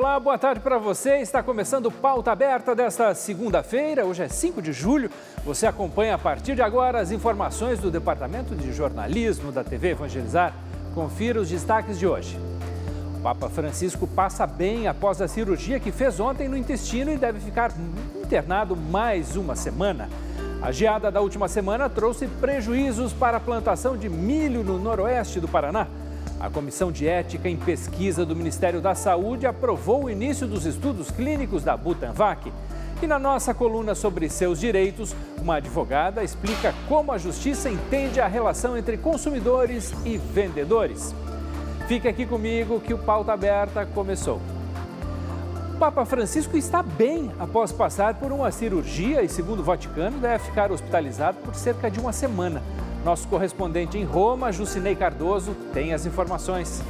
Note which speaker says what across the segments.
Speaker 1: Olá, boa tarde para você. Está começando o Pauta Aberta desta segunda-feira. Hoje é 5 de julho. Você acompanha a partir de agora as informações do Departamento de Jornalismo da TV Evangelizar. Confira os destaques de hoje. O Papa Francisco passa bem após a cirurgia que fez ontem no intestino e deve ficar internado mais uma semana. A geada da última semana trouxe prejuízos para a plantação de milho no noroeste do Paraná. A Comissão de Ética em Pesquisa do Ministério da Saúde aprovou o início dos estudos clínicos da Butanvac. E na nossa coluna sobre seus direitos, uma advogada explica como a justiça entende a relação entre consumidores e vendedores. Fique aqui comigo que o Pauta Aberta começou. O Papa Francisco está bem após passar por uma cirurgia e, segundo o Vaticano, deve ficar hospitalizado por cerca de uma semana. Nosso correspondente em Roma, Jucinei Cardoso, tem as informações.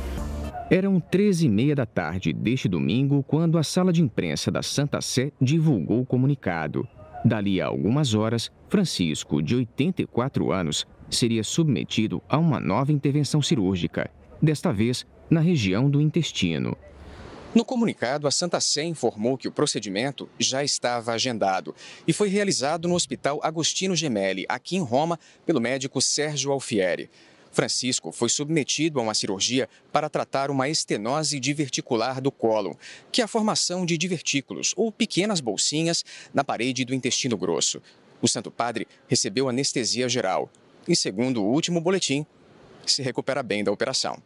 Speaker 2: Eram 13h30 da tarde deste domingo quando a sala de imprensa da Santa Sé divulgou o comunicado. Dali a algumas horas, Francisco, de 84 anos, seria submetido a uma nova intervenção cirúrgica, desta vez na região do intestino.
Speaker 3: No comunicado, a Santa Sé informou que o procedimento já estava agendado e foi realizado no Hospital Agostino Gemelli, aqui em Roma, pelo médico Sérgio Alfieri. Francisco foi submetido a uma cirurgia para tratar uma estenose diverticular do cólon, que é a formação de divertículos ou pequenas bolsinhas na parede do intestino grosso. O Santo Padre recebeu anestesia geral e, segundo o último boletim, se recupera bem da operação.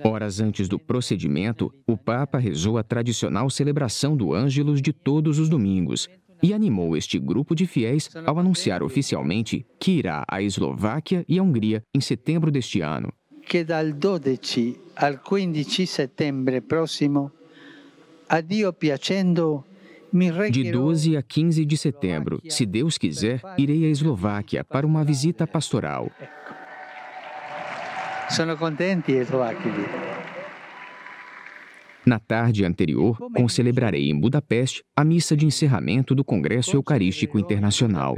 Speaker 2: Horas antes do procedimento, o Papa rezou a tradicional celebração do Ângelus de todos os domingos e animou este grupo de fiéis ao anunciar oficialmente que irá à Eslováquia e à Hungria em setembro deste ano.
Speaker 4: Que dal 12 al 15 setembro próximo, a Dio piacendo,
Speaker 2: de 12 a 15 de setembro, se Deus quiser, irei à Eslováquia para uma visita pastoral.
Speaker 4: Sono contenti eslovachi.
Speaker 2: Na tarde anterior, concelebrarei em Budapeste a missa de encerramento do Congresso Eucarístico Internacional.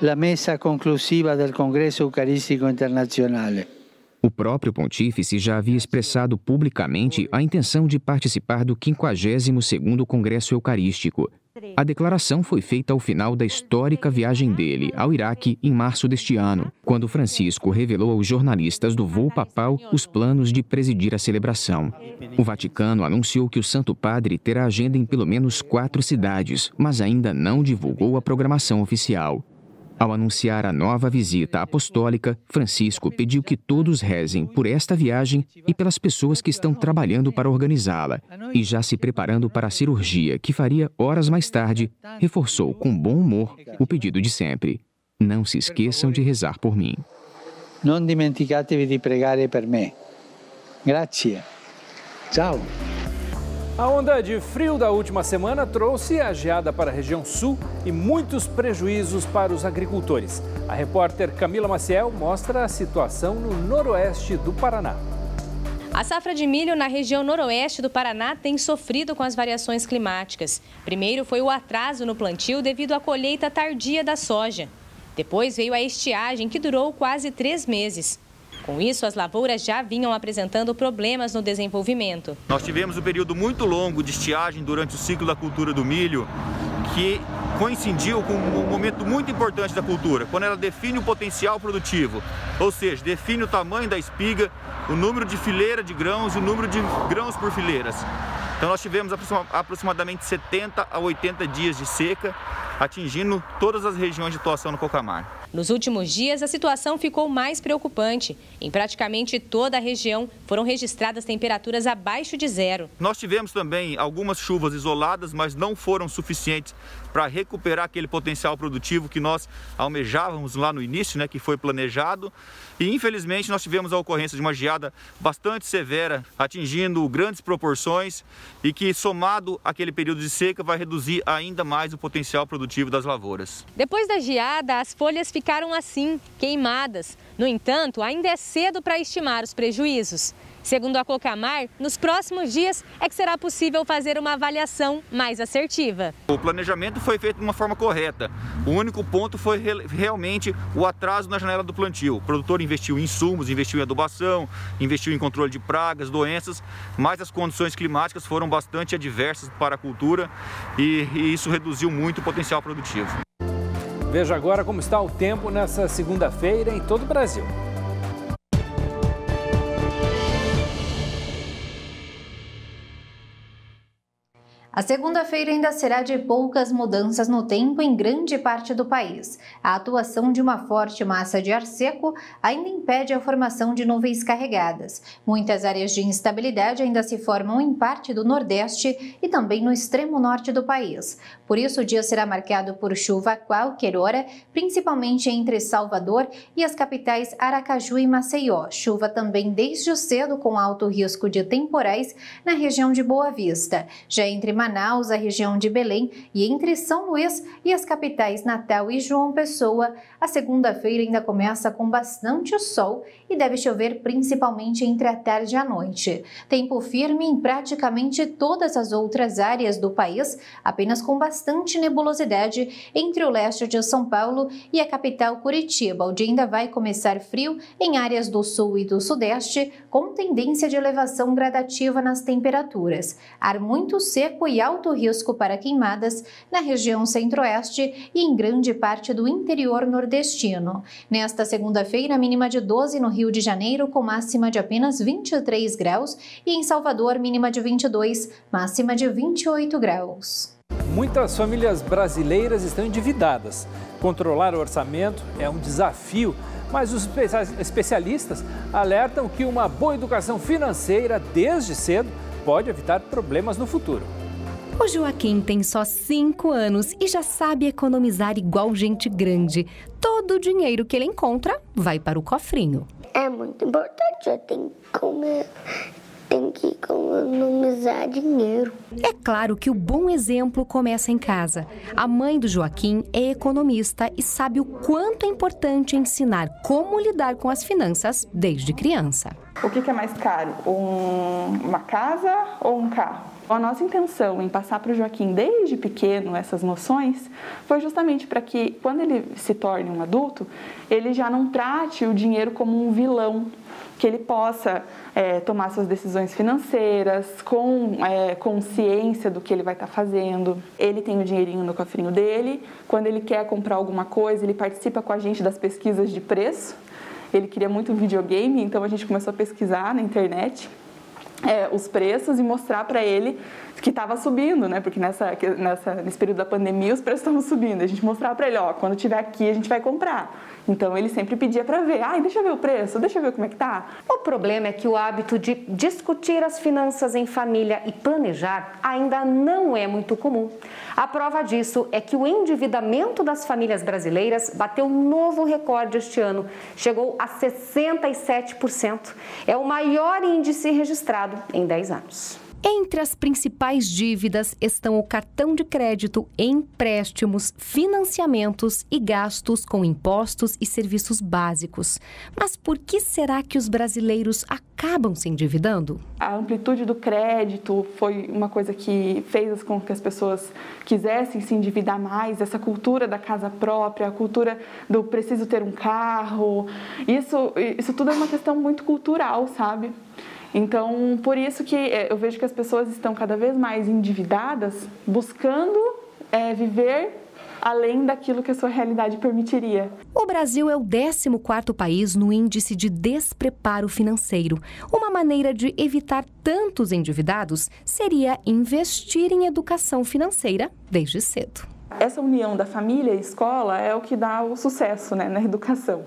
Speaker 4: La messa conclusiva del Congresso Eucarístico Internazionale.
Speaker 2: O próprio pontífice já havia expressado publicamente a intenção de participar do 52º Congresso Eucarístico. A declaração foi feita ao final da histórica viagem dele ao Iraque em março deste ano, quando Francisco revelou aos jornalistas do voo papal os planos de presidir a celebração. O Vaticano anunciou que o Santo Padre terá agenda em pelo menos 4 cidades, mas ainda não divulgou a programação oficial. Ao anunciar a nova visita apostólica, Francisco pediu que todos rezem por esta viagem e pelas pessoas que estão trabalhando para organizá-la. E já se preparando para a cirurgia que faria horas mais tarde, reforçou com bom humor o pedido de sempre. Não se esqueçam de rezar por mim.
Speaker 4: Não dimenticatevi di pregare per me. Grazie. Tchau.
Speaker 1: A onda de frio da última semana trouxe a geada para a região sul e muitos prejuízos para os agricultores. A repórter Camila Maciel mostra a situação no noroeste do Paraná.
Speaker 5: A safra de milho na região noroeste do Paraná tem sofrido com as variações climáticas. Primeiro foi o atraso no plantio devido à colheita tardia da soja. Depois veio a estiagem, que durou quase 3 meses. Com isso, as lavouras já vinham apresentando problemas no desenvolvimento.
Speaker 6: Nós tivemos um período muito longo de estiagem durante o ciclo da cultura do milho, que coincidiu com um momento muito importante da cultura, quando ela define o potencial produtivo, ou seja, define o tamanho da espiga, o número de fileira de grãos e o número de grãos por fileiras. Então nós tivemos aproximadamente 70 a 80 dias de seca, atingindo todas as regiões de atuação no Cocamar.
Speaker 5: Nos últimos dias, a situação ficou mais preocupante. Em praticamente toda a região, foram registradas temperaturas abaixo de 0.
Speaker 6: Nós tivemos também algumas chuvas isoladas, mas não foram suficientes para recuperar aquele potencial produtivo que nós almejávamos lá no início, que foi planejado. E, infelizmente, nós tivemos a ocorrência de uma geada bastante severa, atingindo grandes proporções e que, somado àquele período de seca, vai reduzir ainda mais o potencial produtivo das lavouras.
Speaker 5: Depois da geada, as folhas ficaram assim, queimadas. No entanto, ainda é cedo para estimar os prejuízos. Segundo a Clocamar, nos próximos dias é que será possível fazer uma avaliação mais assertiva.
Speaker 6: O planejamento foi feito de uma forma correta. O único ponto foi realmente o atraso na janela do plantio. O produtor investiu em insumos, investiu em adubação, investiu em controle de pragas, doenças, mas as condições climáticas foram bastante adversas para a cultura e isso reduziu muito o potencial produtivo.
Speaker 1: Veja agora como está o tempo nessa segunda-feira em todo o Brasil.
Speaker 7: A segunda-feira ainda será de poucas mudanças no tempo em grande parte do país. A atuação de uma forte massa de ar seco ainda impede a formação de nuvens carregadas. Muitas áreas de instabilidade ainda se formam em parte do Nordeste e também no extremo norte do país. Por isso, o dia será marcado por chuva a qualquer hora, principalmente entre Salvador e as capitais Aracaju e Maceió. Chuva também desde cedo com alto risco de temporais na região de Boa Vista. Já entre Manaus, a região de Belém e entre São Luís e as capitais Natal e João Pessoa, a segunda-feira ainda começa com bastante sol e deve chover principalmente entre a tarde e a noite. Tempo firme em praticamente todas as outras áreas do país, apenas com bastante nebulosidade entre o leste de São Paulo e a capital Curitiba. O dia ainda vai começar frio em áreas do sul e do sudeste, com tendência de elevação gradativa nas temperaturas. Ar muito seco e alto risco para queimadas na região centro-oeste e em grande parte do interior nordestino. Nesta segunda-feira, mínima de 12 no Rio de Janeiro, com máxima de apenas 23 graus, e em Salvador, mínima de 22, máxima de 28 graus.
Speaker 1: Muitas famílias brasileiras estão endividadas. Controlar o orçamento é um desafio, mas os especialistas alertam que uma boa educação financeira desde cedo pode evitar problemas no futuro.
Speaker 8: O Joaquim tem só 5 anos e já sabe economizar igual gente grande. Todo o dinheiro que ele encontra vai para o cofrinho.
Speaker 9: É muito importante, eu tenho que economizar dinheiro.
Speaker 8: É claro que o bom exemplo começa em casa. A mãe do Joaquim é economista e sabe o quanto é importante ensinar como lidar com as finanças desde criança.
Speaker 10: O que é mais caro, uma casa ou um carro? A nossa intenção em passar para o Joaquim desde pequeno essas noções foi justamente para que, quando ele se torne um adulto, ele já não trate o dinheiro como um vilão, que ele possa tomar suas decisões financeiras com consciência do que ele vai estar fazendo. Ele tem o dinheirinho no cofrinho dele, quando ele quer comprar alguma coisa, ele participa com a gente das pesquisas de preço. Ele queria muito videogame, então a gente começou a pesquisar na internet os preços e mostrar para ele que estava subindo, né? Porque nesse período da pandemia os preços estavam subindo. A gente mostrava para ele, quando tiver aqui a gente vai comprar. Então ele sempre pedia para ver, deixa eu ver o preço, deixa eu ver como é que tá.
Speaker 11: O problema é que o hábito de discutir as finanças em família e planejar ainda não é muito comum. A prova disso é que o endividamento das famílias brasileiras bateu um novo recorde este ano, chegou a 67%. É o maior índice registrado em 10 anos.
Speaker 8: Entre as principais dívidas estão o cartão de crédito, empréstimos, financiamentos e gastos com impostos e serviços básicos. Mas por que será que os brasileiros acabam se endividando?
Speaker 10: A amplitude do crédito foi uma coisa que fez com que as pessoas quisessem se endividar mais, essa cultura da casa própria, a cultura do preciso ter um carro. Isso tudo é uma questão muito cultural, sabe? Então, por isso que eu vejo que as pessoas estão cada vez mais endividadas, buscando viver além daquilo que a sua realidade permitiria.
Speaker 8: O Brasil é o 14º país no índice de despreparo financeiro. Uma maneira de evitar tantos endividados seria investir em educação financeira desde cedo.
Speaker 10: Essa união da família e escola é o que dá o sucesso, né, na educação.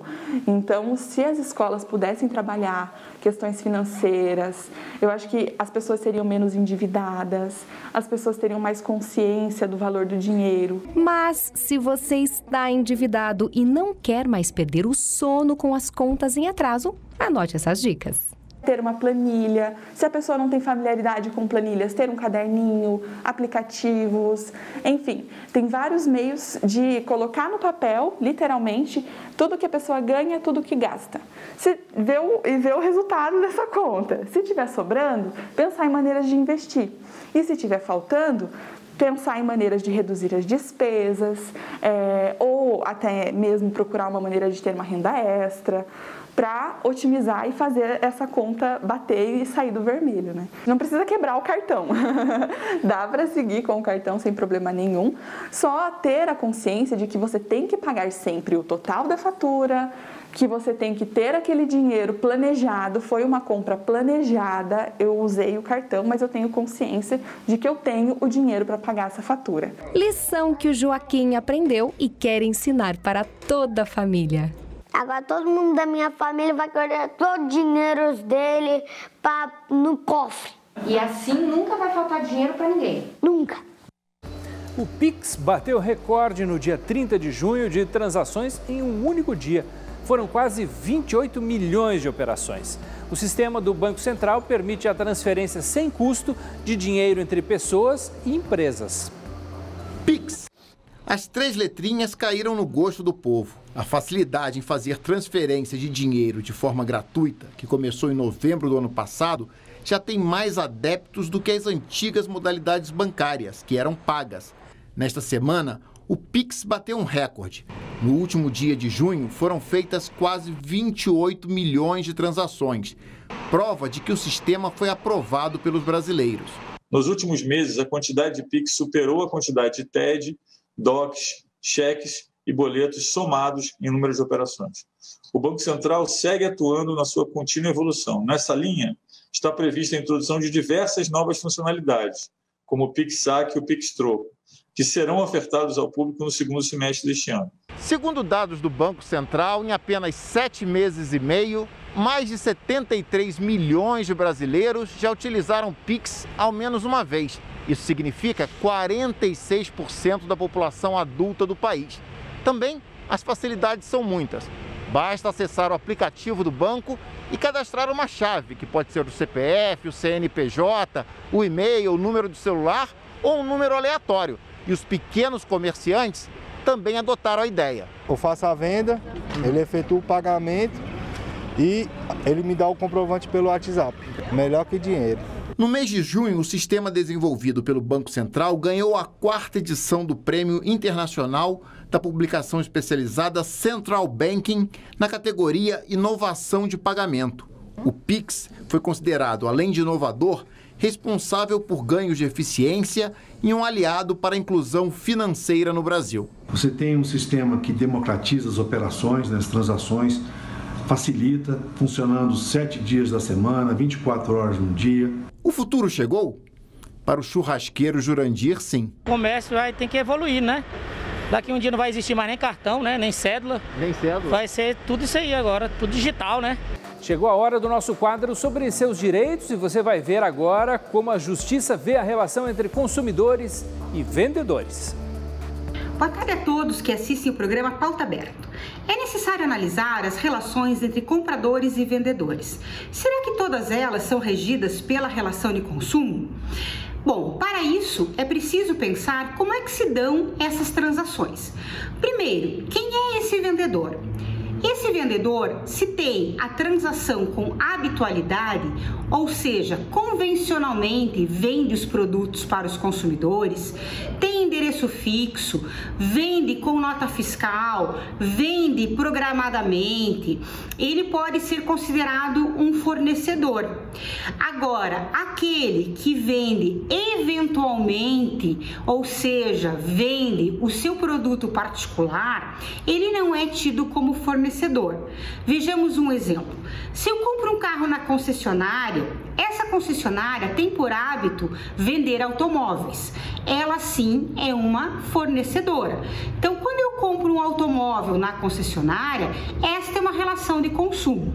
Speaker 10: Então, se as escolas pudessem trabalhar questões financeiras, eu acho que as pessoas seriam menos endividadas, as pessoas teriam mais consciência do valor do dinheiro.
Speaker 8: Mas, se você está endividado e não quer mais perder o sono com as contas em atraso, anote essas dicas.
Speaker 10: Ter uma planilha, se a pessoa não tem familiaridade com planilhas, ter um caderninho, aplicativos, enfim, tem vários meios de colocar no papel, literalmente, tudo que a pessoa ganha, tudo que gasta. E ver o resultado dessa conta. Se estiver sobrando, pensar em maneiras de investir. E se estiver faltando, pensar em maneiras de reduzir as despesas, ou até mesmo procurar uma maneira de ter uma renda extra, para otimizar e fazer essa conta bater e sair do vermelho, né? Não precisa quebrar o cartão, dá para seguir com o cartão sem problema nenhum, só ter a consciência de que você tem que pagar sempre o total da fatura, que você tem que ter aquele dinheiro planejado, foi uma compra planejada, eu usei o cartão, mas eu tenho consciência de que eu tenho o dinheiro para pagar essa fatura.
Speaker 8: Lição que o Joaquim aprendeu e quer ensinar para toda a família.
Speaker 9: Agora todo mundo da minha família vai querer todo o dinheiro dele no cofre.
Speaker 11: E assim nunca vai faltar dinheiro para ninguém?
Speaker 9: Nunca.
Speaker 1: O Pix bateu recorde no dia 30 de junho de transações em um único dia. Foram quase 28 milhões de operações. O sistema do Banco Central permite a transferência sem custo de dinheiro entre pessoas e empresas.
Speaker 12: Pix. As 3 letrinhas caíram no gosto do povo. A facilidade em fazer transferência de dinheiro de forma gratuita, que começou em novembro do ano passado, já tem mais adeptos do que as antigas modalidades bancárias, que eram pagas. Nesta semana, o Pix bateu um recorde. No último dia de junho, foram feitas quase 28 milhões de transações. Prova de que o sistema foi aprovado pelos brasileiros.
Speaker 13: Nos últimos meses, a quantidade de Pix superou a quantidade de TED, DOCs, cheques e boletos somados em número de operações. O Banco Central segue atuando na sua contínua evolução. Nessa linha, está prevista a introdução de diversas novas funcionalidades, como o Pix Saque e o Pix Troco, que serão ofertados ao público no segundo semestre deste ano.
Speaker 12: Segundo dados do Banco Central, em apenas 7 meses e meio, mais de 73 milhões de brasileiros já utilizaram Pix ao menos uma vez. Isso significa 46% da população adulta do país. Também, as facilidades são muitas. Basta acessar o aplicativo do banco e cadastrar uma chave, que pode ser o CPF, o CNPJ, o e-mail, o número de celular ou um número aleatório. E os pequenos comerciantes também adotaram a ideia.
Speaker 14: Eu faço a venda, ele efetua o pagamento e ele me dá o comprovante pelo WhatsApp. Melhor que dinheiro.
Speaker 12: No mês de junho, o sistema desenvolvido pelo Banco Central ganhou a 4ª edição do Prêmio Internacional da publicação especializada Central Banking na categoria Inovação de Pagamento. O Pix foi considerado, além de inovador, responsável por ganhos de eficiência e um aliado para a inclusão financeira no Brasil.
Speaker 15: Você tem um sistema que democratiza as operações, as transações, facilita, funcionando 7 dias da semana, 24 horas no dia.
Speaker 12: O futuro chegou? Para o churrasqueiro Jurandir, sim.
Speaker 16: O comércio vai ter que evoluir, né? Daqui um dia não vai existir mais nem cartão, né? Nem cédula.
Speaker 12: Nem cédula.
Speaker 16: Vai ser tudo isso aí agora, tudo digital, né?
Speaker 1: Chegou a hora do nosso quadro sobre seus direitos e você vai ver agora como a Justiça vê a relação entre consumidores e vendedores.
Speaker 17: Boa tarde a todos que assistem o programa Pauta Aberta. É necessário analisar as relações entre compradores e vendedores. Será que todas elas são regidas pela relação de consumo? Bom, para isso é preciso pensar como é que se dão essas transações. Primeiro, quem é esse vendedor? Esse vendedor, se tem a transação com habitualidade, ou seja, convencionalmente vende os produtos para os consumidores, tem endereço fixo, vende com nota fiscal, vende programadamente, ele pode ser considerado um fornecedor. Agora, aquele que vende eventualmente, ou seja, vende o seu produto particular, ele não é tido como fornecedor. Vejamos um exemplo. Se eu compro um carro na concessionária, essa concessionária tem por hábito vender automóveis. Ela sim é uma fornecedora. Então, quando eu compro um automóvel na concessionária, esta é uma relação de consumo.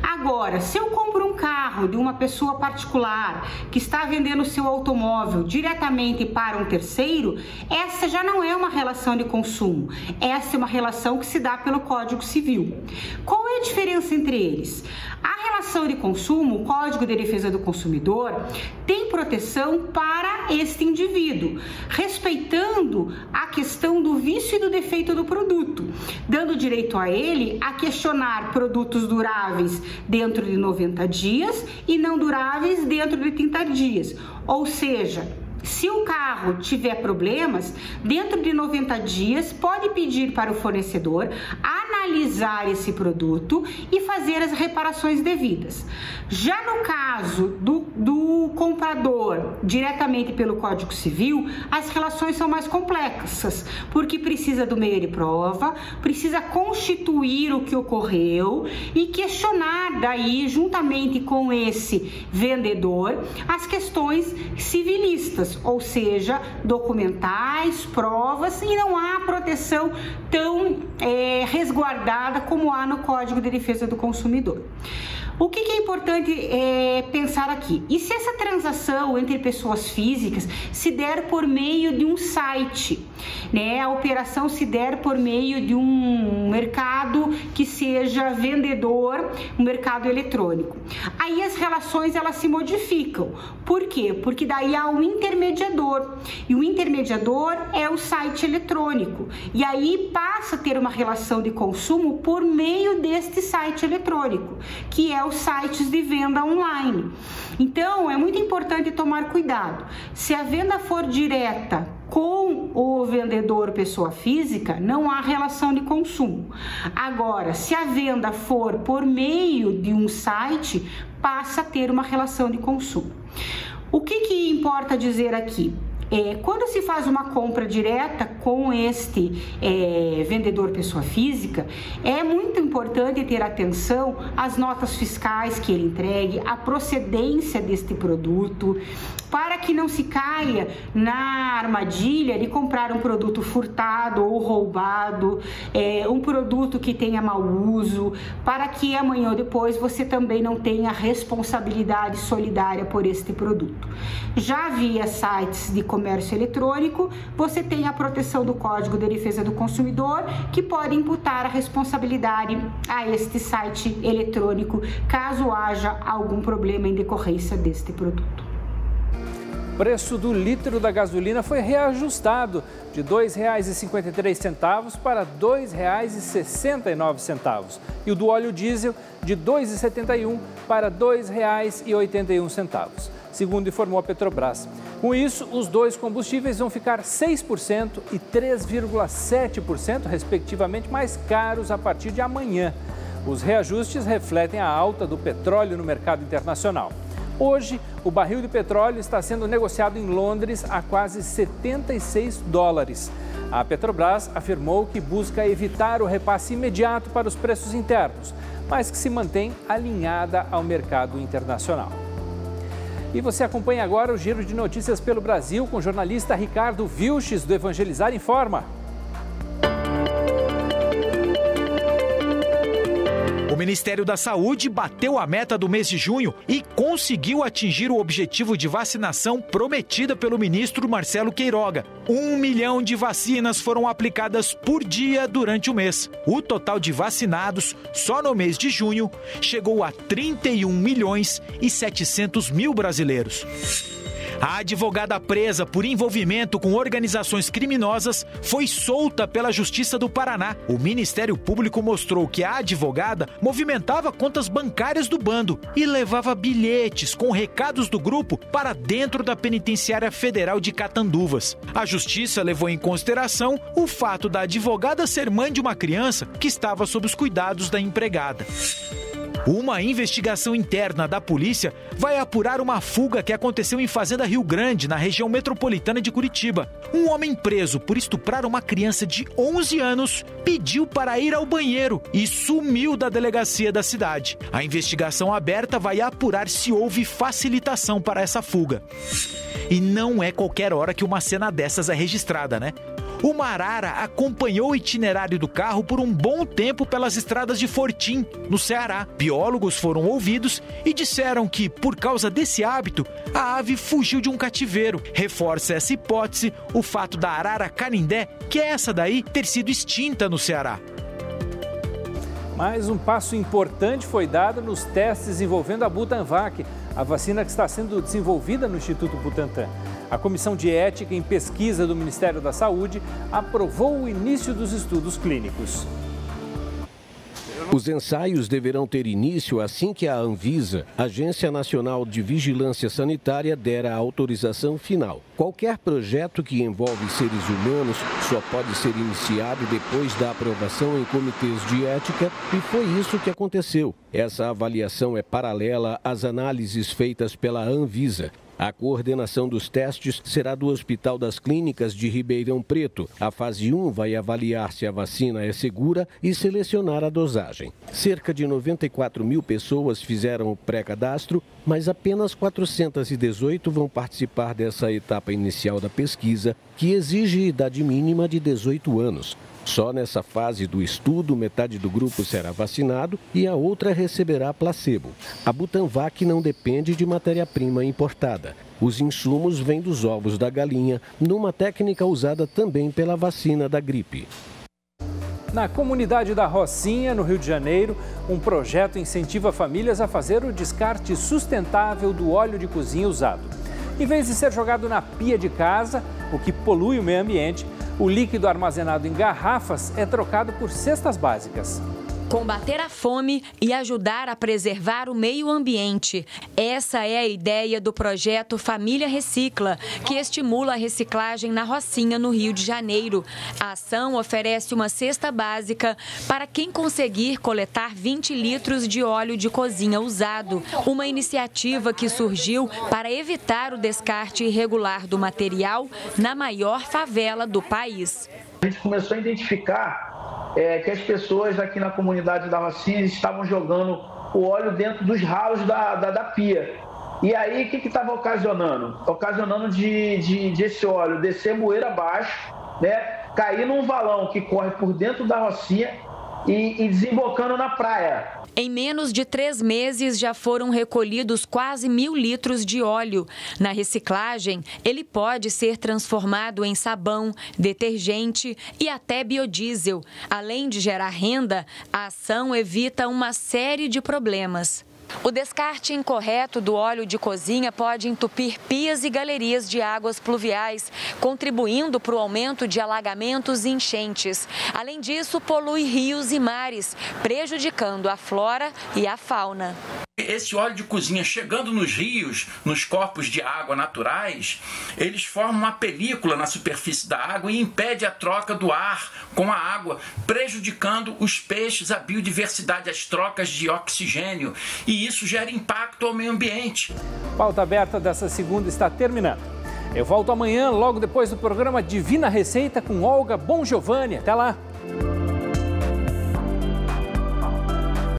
Speaker 17: Agora, se eu compro um carro de uma pessoa particular que está vendendo o seu automóvel diretamente para um terceiro, essa já não é uma relação de consumo. Essa é uma relação que se dá pelo Código Civil. Qual é a diferença entre eles? A relação relação de consumo, o Código de Defesa do Consumidor tem proteção para este indivíduo, respeitando a questão do vício e do defeito do produto, dando direito a ele a questionar produtos duráveis dentro de 90 dias e não duráveis dentro de 30 dias. Ou seja, se o carro tiver problemas, dentro de 90 dias pode pedir para o fornecedor analisar esse produto e fazer as reparações devidas. Já no caso do comprador, diretamente pelo Código Civil, as relações são mais complexas, porque precisa do meio de prova, precisa constituir o que ocorreu e questionar daí, juntamente com esse vendedor, as questões civilistas, ou seja, documentais, provas, e não há proteção tão resguardada como há no Código de Defesa do Consumidor. O que é importante pensar aqui? E se essa transação entre pessoas físicas se der por meio de um site, né? A operação se der por meio de um mercado que seja vendedor, um mercado eletrônico. Aí as relações elas se modificam. Por quê? Porque daí há um intermediador. E o intermediador é o site eletrônico. E aí passa a ter uma relação de consumo por meio deste site eletrônico, que é os sites de venda online. Então, é muito importante tomar cuidado. Se a venda for direta com o vendedor pessoa física, não há relação de consumo. Agora, se a venda for por meio de um site, passa a ter uma relação de consumo. O que importa dizer aqui? Quando se faz uma compra direta com este vendedor pessoa física, é muito importante ter atenção às notas fiscais que ele entregue, à procedência deste produto, para que não se caia na armadilha de comprar um produto furtado ou roubado, um produto que tenha mau uso, para que amanhã ou depois você também não tenha responsabilidade solidária por este produto. Já via sites de comércio eletrônico, você tem a proteção do Código de Defesa do Consumidor, que pode imputar a responsabilidade a este site eletrônico, caso haja algum problema em decorrência deste produto.
Speaker 1: O preço do litro da gasolina foi reajustado de R$ 2,53 para R$ 2,69 e o do óleo diesel de R$ 2,71 para R$ 2,81, segundo informou a Petrobras. Com isso, os dois combustíveis vão ficar 6% e 3,7%, respectivamente, mais caros a partir de amanhã. Os reajustes refletem a alta do petróleo no mercado internacional. Hoje, o barril de petróleo está sendo negociado em Londres a quase $76. A Petrobras afirmou que busca evitar o repasse imediato para os preços internos, mas que se mantém alinhada ao mercado internacional. E você acompanha agora o Giro de Notícias pelo Brasil com o jornalista Ricardo Vilches, do Evangelizar Informa.
Speaker 18: O Ministério da Saúde bateu a meta do mês de junho e conseguiu atingir o objetivo de vacinação prometida pelo ministro Marcelo Queiroga. 1 milhão de vacinas foram aplicadas por dia durante o mês. O total de vacinados, só no mês de junho, chegou a 31 milhões e 700 mil brasileiros. A advogada presa por envolvimento com organizações criminosas foi solta pela Justiça do Paraná. O Ministério Público mostrou que a advogada movimentava contas bancárias do bando e levava bilhetes com recados do grupo para dentro da Penitenciária Federal de Catanduvas. A Justiça levou em consideração o fato da advogada ser mãe de uma criança que estava sob os cuidados da empregada. Uma investigação interna da polícia vai apurar uma fuga que aconteceu em Fazenda Rio Grande, na região metropolitana de Curitiba. Um homem preso por estuprar uma criança de 11 anos pediu para ir ao banheiro e sumiu da delegacia da cidade. A investigação aberta vai apurar se houve facilitação para essa fuga. E não é qualquer hora que uma cena dessas é registrada, né? Uma arara acompanhou o itinerário do carro por um bom tempo pelas estradas de Fortim, no Ceará. Biólogos foram ouvidos e disseram que, por causa desse hábito, a ave fugiu de um cativeiro. Reforça essa hipótese o fato da arara canindé, que é essa daí, ter sido extinta no Ceará.
Speaker 1: Mas um passo importante foi dado nos testes envolvendo a Butanvac, a vacina que está sendo desenvolvida no Instituto Butantan. A Comissão de Ética em Pesquisa do Ministério da Saúde aprovou o início dos estudos clínicos.
Speaker 19: Os ensaios deverão ter início assim que a Anvisa, Agência Nacional de Vigilância Sanitária, der a autorização final. Qualquer projeto que envolve seres humanos só pode ser iniciado depois da aprovação em comitês de ética, e foi isso que aconteceu. Essa avaliação é paralela às análises feitas pela Anvisa. A coordenação dos testes será do Hospital das Clínicas de Ribeirão Preto. A fase 1 vai avaliar se a vacina é segura e selecionar a dosagem. Cerca de 94 mil pessoas fizeram o pré-cadastro, mas apenas 418 vão participar dessa etapa inicial da pesquisa, que exige idade mínima de 18 anos. Só nessa fase do estudo, metade do grupo será vacinado e a outra receberá placebo. A Butanvac não depende de matéria-prima importada. Os insumos vêm dos ovos da galinha, numa técnica usada também pela vacina da gripe.
Speaker 1: Na comunidade da Rocinha, no Rio de Janeiro, um projeto incentiva famílias a fazer o descarte sustentável do óleo de cozinha usado. Em vez de ser jogado na pia de casa, o que polui o meio ambiente, o líquido armazenado em garrafas é trocado por cestas básicas.
Speaker 20: Combater a fome e ajudar a preservar o meio ambiente. Essa é a ideia do projeto Família Recicla, que estimula a reciclagem na Rocinha, no Rio de Janeiro. A ação oferece uma cesta básica para quem conseguir coletar 20 litros de óleo de cozinha usado. Uma iniciativa que surgiu para evitar o descarte irregular do material na maior favela do país.
Speaker 21: A gente começou a identificar que as pessoas aqui na comunidade da Rocinha estavam jogando o óleo dentro dos ralos da pia. E aí, o que estava ocasionando? Ocasionando de esse óleo descer moeira abaixo, né, cair num valão que corre por dentro da Rocinha e desembocando na praia.
Speaker 20: Em menos de 3 meses, já foram recolhidos quase 1.000 litros de óleo. Na reciclagem, ele pode ser transformado em sabão, detergente e até biodiesel. Além de gerar renda, a ação evita uma série de problemas. O descarte incorreto do óleo de cozinha pode entupir pias e galerias de águas pluviais, contribuindo para o aumento de alagamentos e enchentes. Além disso, polui rios e mares, prejudicando a flora e a fauna.
Speaker 22: Esse óleo de cozinha chegando nos rios, nos corpos de água naturais, eles formam uma película na superfície da água e impede a troca do ar com a água, prejudicando os peixes, a biodiversidade, as trocas de oxigênio. E isso gera impacto ao meio ambiente.
Speaker 1: Pauta Aberta dessa segunda está terminando. Eu volto amanhã, logo depois do programa Divina Receita, com Olga Bongiovanni. Até lá!